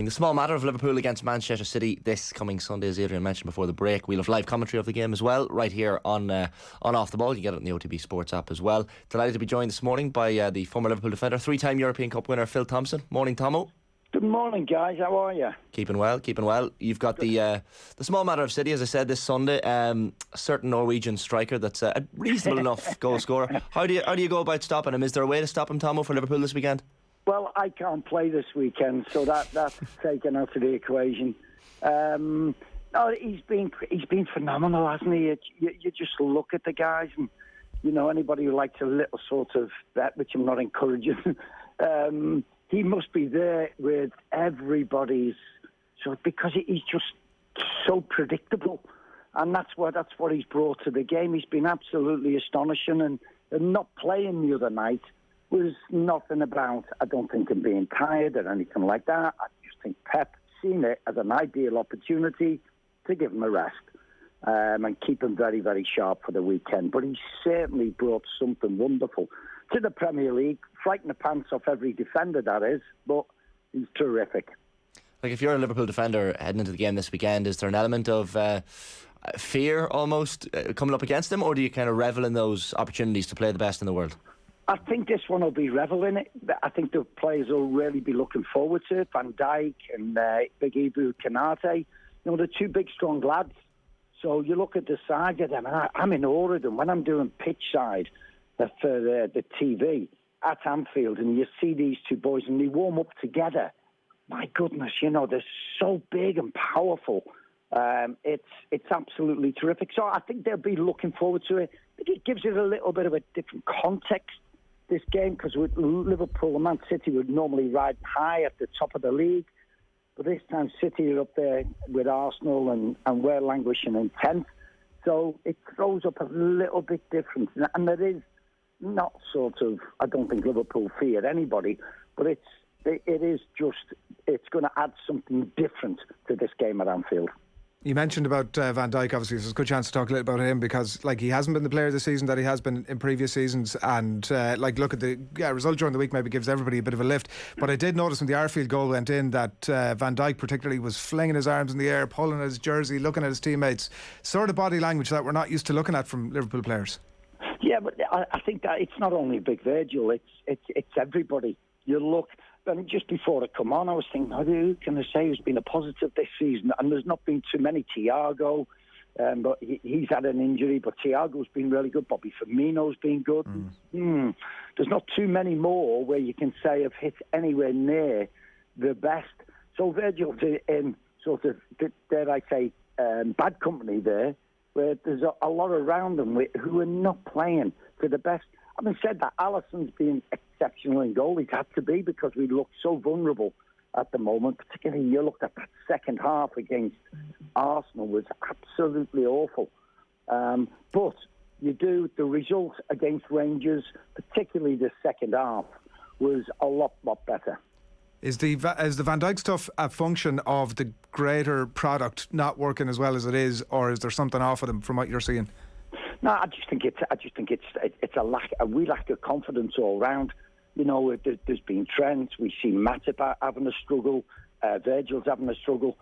The small matter of Liverpool against Manchester City this coming Sunday, as Adrian mentioned before the break. We'll have live commentary of the game as well, right here on Off the Ball. You get it in the OTB SPORTS app as well. Delighted to be joined this morning by the former Liverpool defender, three-time European Cup winner Phil Thompson. Morning, Tomo. Good morning, guys. How are you? Keeping well. You've got the small matter of City, as I said, this Sunday. A certain Norwegian striker that's a reasonable enough goal scorer. How do you go about stopping him? Is there a way to stop him, Tomo, for Liverpool this weekend? Well, I can't play this weekend, so that's taken out of the equation. No, he's been phenomenal, hasn't he? You just look at the guys, and anybody who likes a little sort of bet, which I'm not encouraging. He must be there with everybody's, because he's just so predictable, and that's what he's brought to the game. He's been absolutely astonishing, and not playing the other night was nothing about, I don't think, him being tired or anything like that. I just think Pep seen it as an ideal opportunity to give him a rest and keep him very, very sharp for the weekend. But he certainly brought something wonderful to the Premier League. Frighten the pants off every defender, that is, but he's terrific. Like, if you're a Liverpool defender heading into the game this weekend, is there an element of fear almost coming up against him, or do you kind of revel in those opportunities to play the best in the world? I think this one will be reveling it. I think the players will really be looking forward to it. Van Dijk and Big Ibu Kanate, they're two big, strong lads. So you look at the side of them, and I'm in awe of them. When I'm doing pitch side for the TV at Anfield, and you see these two boys, and they warm up together. My goodness, they're so big and powerful. It's absolutely terrific. So I think they'll be looking forward to it. I think it gives it a little bit of a different context, this game, because with Liverpool and Man City would normally ride high at the top of the league, but this time City are up there with Arsenal and we're languishing in 10th, so it throws up a little bit different, and there is not I don't think Liverpool feared anybody, but it's going to add something different to this game at Anfield. You mentioned about Van Dijk, obviously. There's a good chance to talk a little about him because, he hasn't been the player this season that he has been in previous seasons. And, look at the result during the week maybe gives everybody a bit of a lift. But I did notice when the Anfield goal went in that Van Dijk particularly was flinging his arms in the air, pulling at his jersey, looking at his teammates. Sort of body language that we're not used to looking at from Liverpool players. Yeah, but I think that it's not only Big Virgil, it's everybody. You look... And just before I come on, I was thinking, who can I say who's been a positive this season? And there's not been too many. Thiago, but he's had an injury, but Thiago's been really good. Bobby Firmino's been good. There's not too many more where you can say have hit anywhere near the best. So Virgil's in sort of, dare I say, bad company there, where there's a lot around them who are not playing to the best. Having said that, Alisson's been exceptional in goal. He's had to be, because we look so vulnerable at the moment. Particularly, you looked at that second half against Arsenal was absolutely awful. But the result against Rangers, particularly the second half, was a lot better. Is the Van Dijk stuff a function of the greater product not working as well as it is, or is there something off with him from what you're seeing? No, I just think it's we lack of confidence all round. There's been trends. We see Matip having a struggle, Virgil's having a struggle,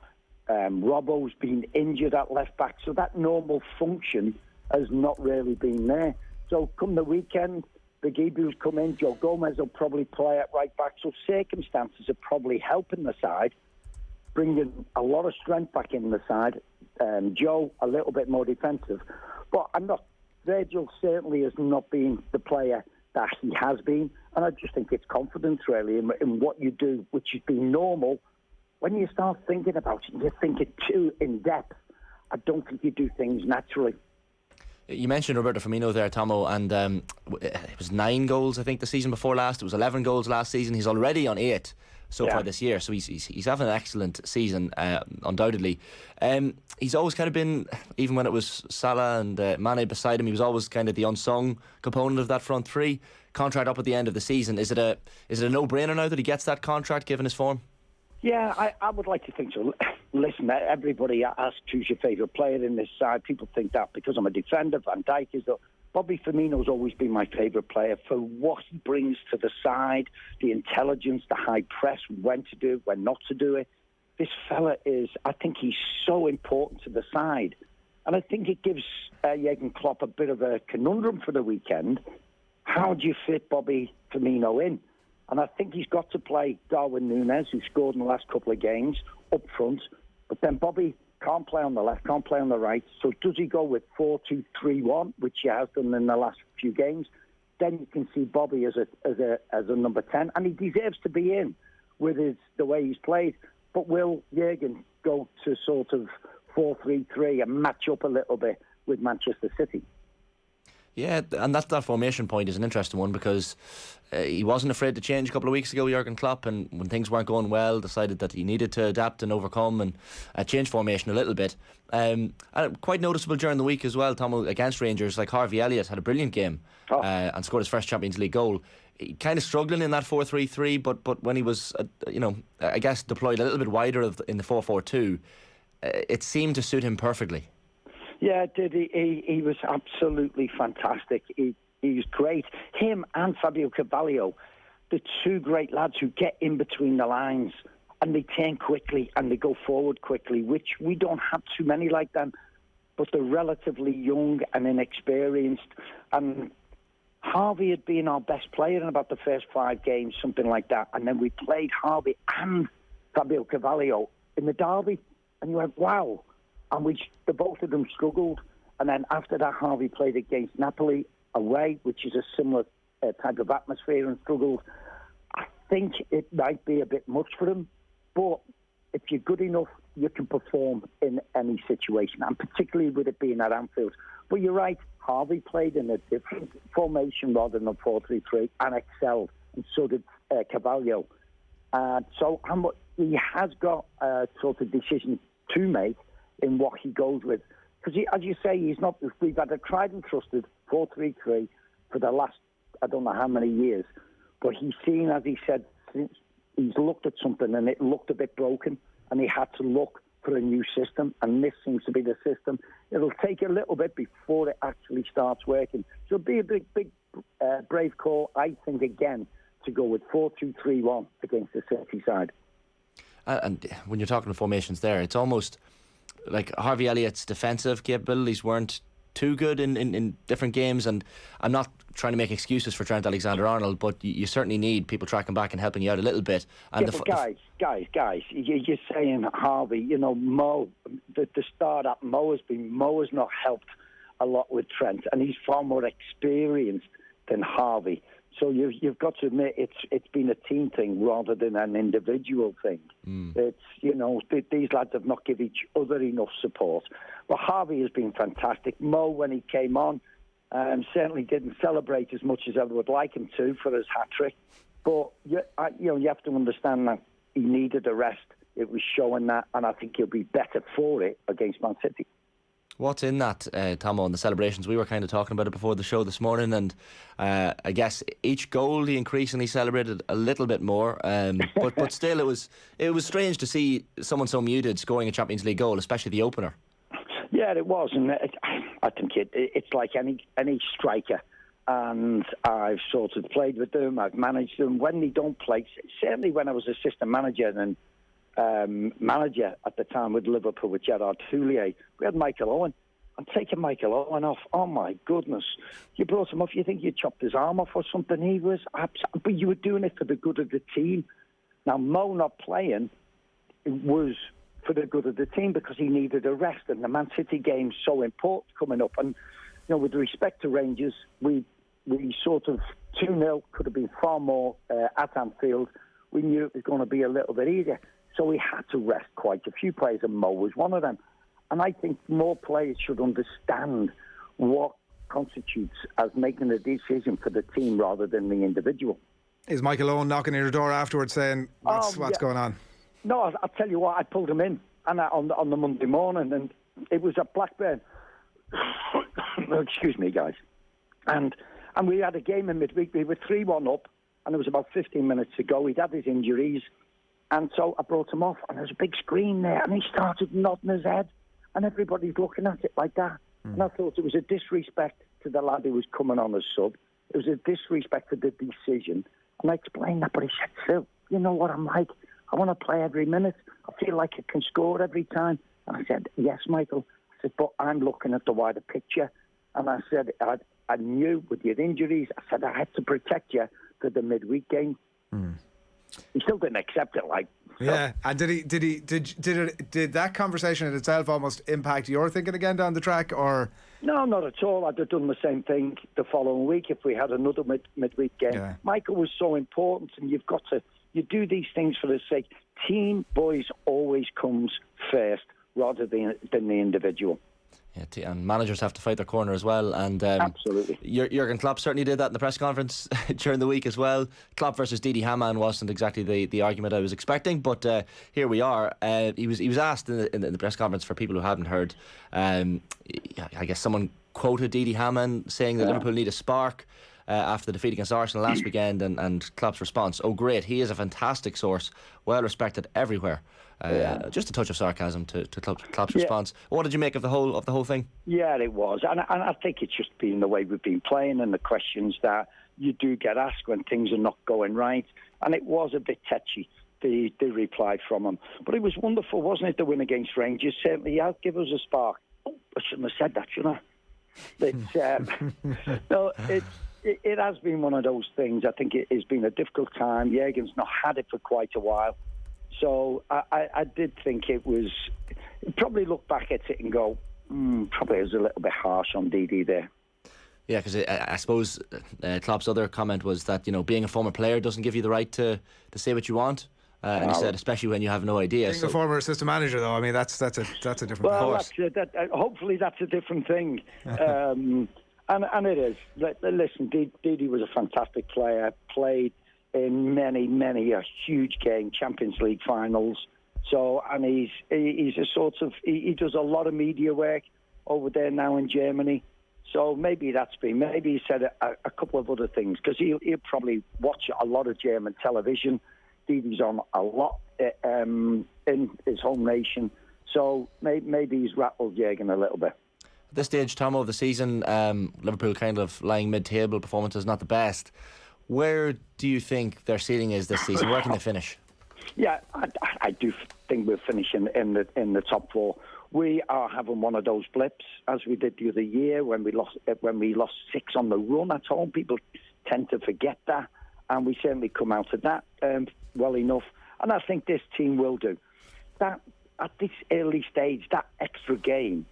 Robbo's been injured at left back, so that normal function has not really been there. So come the weekend, the Gibu's come in, Joe Gomez will probably play at right back, so circumstances are probably helping the side, bringing a lot of strength back in the side. Joe a little bit more defensive. But Virgil certainly has not been the player that he has been. And I just think it's confidence, really, in what you do, which has been normal. When you start thinking about it, you think it too in depth. I don't think you do things naturally. You mentioned Roberto Firmino there, Tomo, and it was 9 goals, I think, the season before last. It was 11 goals last season. He's already on 8 so far this year, so he's having an excellent season, undoubtedly. He's always kind of been, even when it was Salah and Mane beside him, he was always kind of the unsung component of that front three. Contract up at the end of the season. Is it a no-brainer now that he gets that contract given his form? Yeah, I would like to think so. Listen, everybody asks who's your favourite player in this side. People think that because I'm a defender, Van Dijk is. Bobby Firmino's always been my favourite player for what he brings to the side, the intelligence, the high press, when to do it, when not to do it. this fella is, I think he's so important to the side. And I think it gives Jurgen Klopp a bit of a conundrum for the weekend. How do you fit Bobby Firmino in? And I think he's got to play Darwin Núñez, who scored in the last couple of games, up front. But then Bobby can't play on the left, can't play on the right. So does he go with 4-2-3-1, which he has done in the last few games? Then you can see Bobby as a number 10, and he deserves to be in with the way he's played. But will Jurgen go to sort of 4-3-3 and match up a little bit with Manchester City? Yeah, and that formation point is an interesting one, because he wasn't afraid to change a couple of weeks ago, Jurgen Klopp, and when things weren't going well, decided that he needed to adapt and overcome and change formation a little bit. And quite noticeable during the week as well, Tom, against Rangers, like Harvey Elliott had a brilliant game and scored his first Champions League goal. He kind of struggling in that 4-3-3, but when he was, I guess deployed a little bit wider in the 4-4-2, it seemed to suit him perfectly. Yeah, it did. He was absolutely fantastic. He was great. Him and Fabio Carvalho, the two great lads who get in between the lines and they turn quickly and they go forward quickly, which we don't have too many like them, but they're relatively young and inexperienced. And Harvey had been our best player in about the first 5 games, something like that. And then we played Harvey and Fabio Carvalho in the derby, and you went, wow. And the both of them struggled. And then after that, Harvey played against Napoli away, which is a similar type of atmosphere, and struggled. I think it might be a bit much for him, but if you're good enough, you can perform in any situation, and particularly with it being at Anfield. But you're right, Harvey played in a different formation rather than 4-3-3 and excelled, and so did Carvalho. So he has got a sort of decision to make in what he goes with. Because, as you say, we've had a tried and trusted 4-3-3 for the last, I don't know how many years. But he's seen, as he said, he's looked at something and it looked a bit broken, and he had to look for a new system, and this seems to be the system. It'll take a little bit before it actually starts working. So it'll be a big, brave call, I think, again, to go with 4-2-3-1 against the City side. And when you're talking formations there, it's almost like Harvey Elliott's defensive capabilities weren't too good in different games, and I'm not trying to make excuses for Trent Alexander-Arnold, but you certainly need people tracking back and helping you out a little bit. And yeah, guys, you're saying Harvey, Mo, the start at Mo has not helped a lot with Trent, and he's far more experienced than Harvey. So you've got to admit it's been a team thing rather than an individual thing. It's these lads have not given each other enough support. But Harvey has been fantastic. Mo, when he came on, certainly didn't celebrate as much as I would like him to for his hat trick. But you have to understand that he needed a rest. It was showing that, and I think he'll be better for it against Man City. What's in that, Tomo, and the celebrations? We were kind of talking about it before the show this morning, and I guess each goal he increasingly celebrated a little bit more. But still, it was strange to see someone so muted scoring a Champions League goal, especially the opener. Yeah, it was, and I think it's like any striker. And I've sort of played with them, I've managed them. When they don't play, certainly when I was assistant manager and manager at the time with Liverpool with Gerard Houllier, we had Michael Owen. I'm taking Michael Owen off. Oh my goodness. You brought him off, you think you chopped his arm off or something. He was but you were doing it for the good of the team. Now Mo not playing was for the good of the team because he needed a rest, and the Man City game's so important coming up. And with respect to Rangers, we sort of 2-0 could have been far more at Anfield. We knew it was going to be a little bit easier. So we had to rest quite a few players, and Mo was one of them. And I think more players should understand what constitutes as making a decision for the team rather than the individual. Is Michael Owen knocking at your door afterwards saying, what's going on? No, I'll tell you what, I pulled him in on the Monday morning, and it was at Blackburn. Excuse me, guys. And we had a game in midweek. We were 3-1 up, and there was about 15 minutes to go. He'd had his injuries. And so I brought him off, and there's a big screen there, and he started nodding his head, and everybody's looking at it like that. And I thought it was a disrespect to the lad who was coming on as sub. It was a disrespect to the decision. And I explained that, but he said, Phil, you know what I'm like. I want to play every minute. I feel like I can score every time. And I said, yes, Michael. I said, but I'm looking at the wider picture. And I said, I knew with your injuries, I said I had to protect you for the midweek game. He still didn't accept it, like. Yeah, and did that conversation in itself almost impact your thinking again down the track, or? No, not at all. I'd have done the same thing the following week if we had another midweek game. Yeah. Michael was so important, and you do these things for the sake. Team, boys, always comes first rather than the individual. Yeah, and managers have to fight their corner as well. And absolutely, Jurgen Klopp certainly did that in the press conference during the week as well. Klopp versus Hamann wasn't exactly the argument I was expecting, but here we are. He was asked in the press conference, for people who hadn't heard. I guess someone quoted Hamann saying that Liverpool need a spark after the defeat against Arsenal last weekend, and Klopp's response: "Oh, great! He is a fantastic source, well respected everywhere." Just a touch of sarcasm to Klopp's response. What did you make of the whole thing? Yeah, it was, and I think it's just been the way we've been playing and the questions that you do get asked when things are not going right. And it was a bit touchy, the reply from him, but it was wonderful, wasn't it? The win against Rangers certainly has given us a spark. Oh, I shouldn't have said that, shouldn't I? No, it has been one of those things. I think it has been a difficult time. Jurgen's not had it for quite a while. So I did think it was... Probably look back at it and go, probably it was a little bit harsh on DD there. Yeah, because I suppose Klopp's other comment was that, being a former player doesn't give you the right to say what you want. And he said, especially when you have no idea. Being a former assistant manager, though, I mean, that's a different thing. Well, hopefully that's a different thing. And it is. Listen, Didi was a fantastic player, played in many a huge game, Champions League finals. So, and he's a sort of, he does a lot of media work over there now in Germany. So maybe he said a couple of other things, because he'll probably watch a lot of German television. Didi's on a lot in his home nation. So maybe he's rattled Jurgen a little bit. At this stage, Tomo, of the season, Liverpool kind of lying mid-table, performance is not the best. Where do you think their ceiling is this season? Where can they finish? Yeah, I do think we're finishing in the top four. We are having one of those blips, as we did the other year when we lost 6 on the run at home. People tend to forget that, and we certainly come out of that well enough. And I think this team will do that at this early stage. That extra game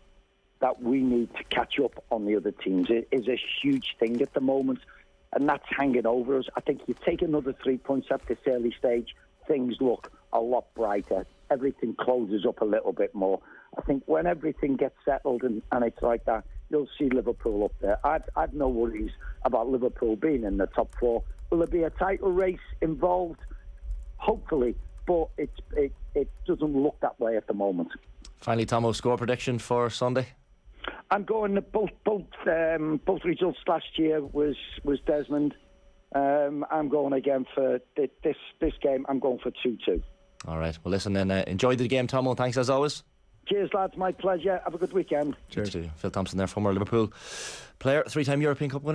that we need to catch up on the other teams is a huge thing at the moment, and that's hanging over us. I think you take another 3 points at this early stage, things look a lot brighter. Everything closes up a little bit more. I think when everything gets settled and it's like that, you'll see Liverpool up there. I've no worries about Liverpool being in the top four. Will there be a title race involved? Hopefully, but it doesn't look that way at the moment. Finally, Tomo, score prediction for Sunday? I'm going to both results last year was Desmond. I'm going again for this game. I'm going for 2-2. All right. Well, listen, then enjoy the game, Tomo. Thanks as always. Cheers, lads. My pleasure. Have a good weekend. Cheers to you. Phil Thompson there, former Liverpool player, 3-time European Cup winner.